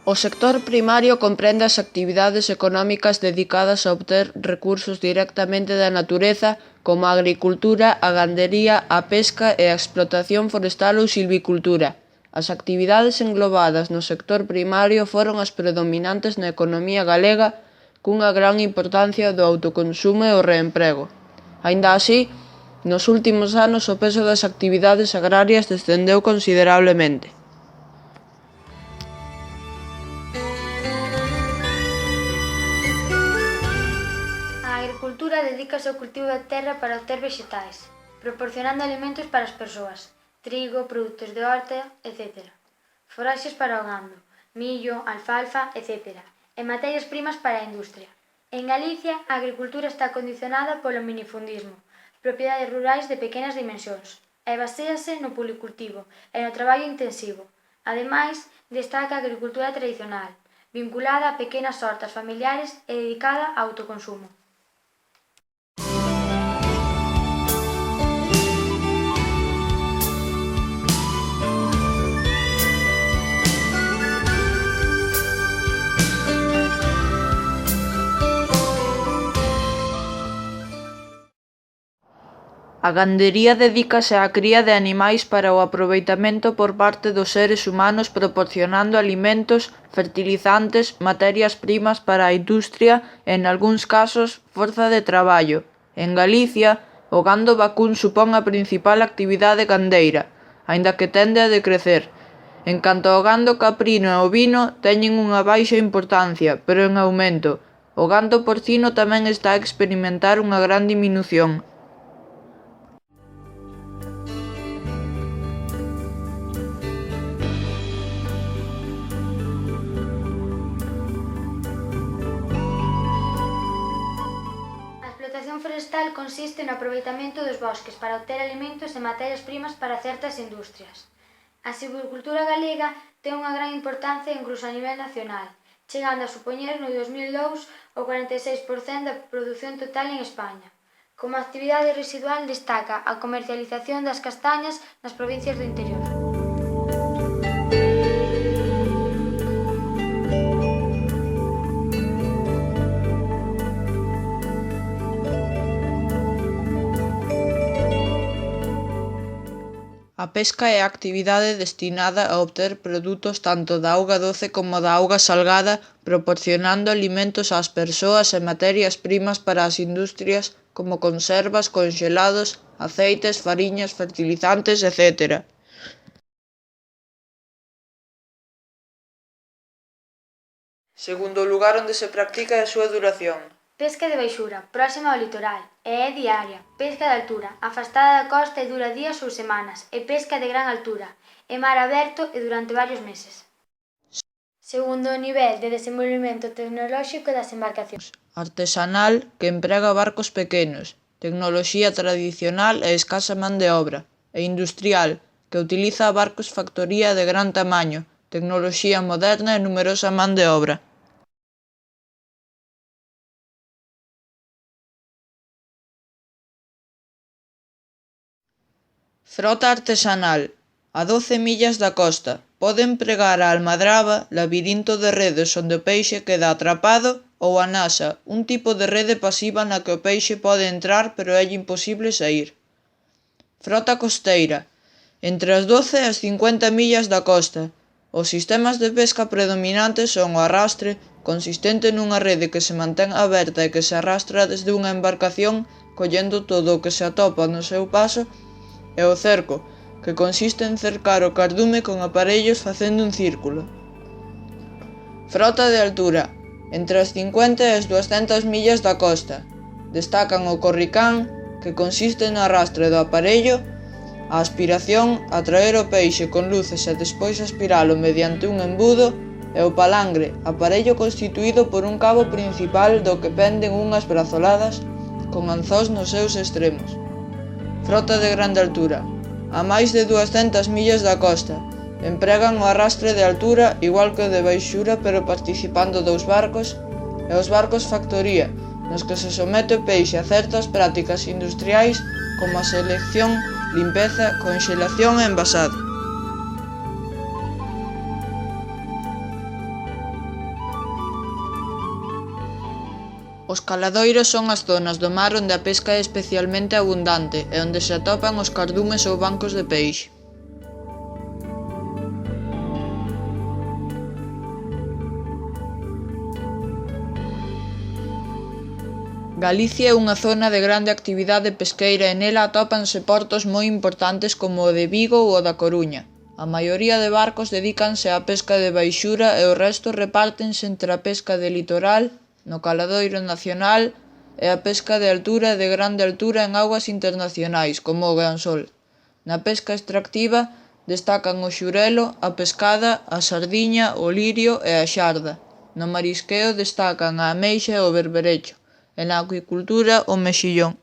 O sector primario comprende as actividades económicas dedicadas a obter recursos directamente da natureza, como a agricultura, a gandería, a pesca e a explotación forestal ou silvicultura. As actividades englobadas no sector primario foron as predominantes na economía galega, cunha gran importancia do autoconsumo e o reemprego. Aínda así, nos últimos anos o peso das actividades agrarias descendeu considerablemente. A agricultura dedícase ao cultivo da terra para obter vexetais, proporcionando alimentos para as persoas, trigo, produtos de horta, etc. Forraxes para o gando, millo, alfalfa, etc. E materias primas para a industria. En Galicia, a agricultura está condicionada polo minifundismo, propiedades rurais de pequenas dimensións, e baséase no policultivo e no traballo intensivo. Ademais, destaca a agricultura tradicional, vinculada a pequenas hortas familiares e dedicada ao autoconsumo. A gandería dedícase á cría de animais para o aproveitamento por parte dos seres humanos proporcionando alimentos, fertilizantes, materias primas para a industria e, nalgúns casos, forza de traballo. En Galicia, o gando vacún supón a principal actividade gandeira, aínda que tende a decrecer. En canto ao gando caprino e ovino, teñen unha baixa importancia, pero en aumento. O gando porcino tamén está a experimentar unha gran diminución. A explotación forestal consiste no aproveitamento dos bosques para obter alimentos e materias primas para certas industrias. A silvicultura galega ten unha gran importancia incluso a nivel nacional, chegando a supoñer no 2002 o 46% da produción total en España. Como actividade residual destaca a comercialización das castañas nas provincias do interior. A pesca é a actividade destinada a obter produtos tanto da auga doce como da auga salgada, proporcionando alimentos ás persoas e materias primas para as industrias como conservas, conxelados, aceites, fariñas, fertilizantes, etc. Segundo lugar onde se practica é a súa duración. Pesca de baixura, próxima ao litoral, e é diaria. Pesca de altura, afastada da costa e dura días ou semanas, e pesca de gran altura, e mar aberto e durante varios meses. Segundo o nivel de desenvolvemento tecnolóxico das embarcacións. Artesanal, que emprega barcos pequenos, tecnoloxía tradicional e escasa man de obra, e industrial, que utiliza barcos factoría de gran tamaño, tecnoloxía moderna e numerosa man de obra. Frota artesanal. A 12 millas da costa, pode empregar a almadraba, labirinto de redes onde o peixe queda atrapado, ou a nasa, un tipo de rede pasiva na que o peixe pode entrar pero é imposible saír. Frota costeira. Entre as 12 e as 50 millas da costa. Os sistemas de pesca predominantes son o arrastre, consistente nunha rede que se mantén aberta e que se arrastra desde unha embarcación collendo todo o que se atopa no seu paso, e o cerco, que consiste en cercar o cardume con aparellos facendo un círculo. Frota de altura. Entre as 50 e as 200 millas da costa. Destacan o corricán, que consiste no arrastre do aparello, a aspiración, atraer o peixe con luces e despois aspiralo mediante un embudo, e o palangre, aparello constituído por un cabo principal do que penden unhas brazoladas con anzós nos seus extremos. Frota de grande altura. A máis de 200 millas da costa. Empregan o arrastre de altura igual que o de baixura, pero participando dous barcos e os barcos factoría, nos que se somete o peixe a certas prácticas industriais como a selección, limpeza, conxelación e envasado. Os caladoiros son as zonas do mar onde a pesca é especialmente abundante e onde se atopan os cardumes ou bancos de peixe. Galicia é unha zona de grande actividade pesqueira e nela atópanse portos moi importantes como o de Vigo ou o da Coruña. A maioría de barcos dedícanse á pesca de baixura e o resto repártense entre a pesca de litoral, no caladoiro nacional, e a pesca de altura e de grande altura en augas internacionais, como o Gansol. Na pesca extractiva destacan o xurelo, a pescada, a sardiña, o lirio e a xarda. No marisqueo destacan a ameixa e o berberecho. En la acuicultura, o mexillón.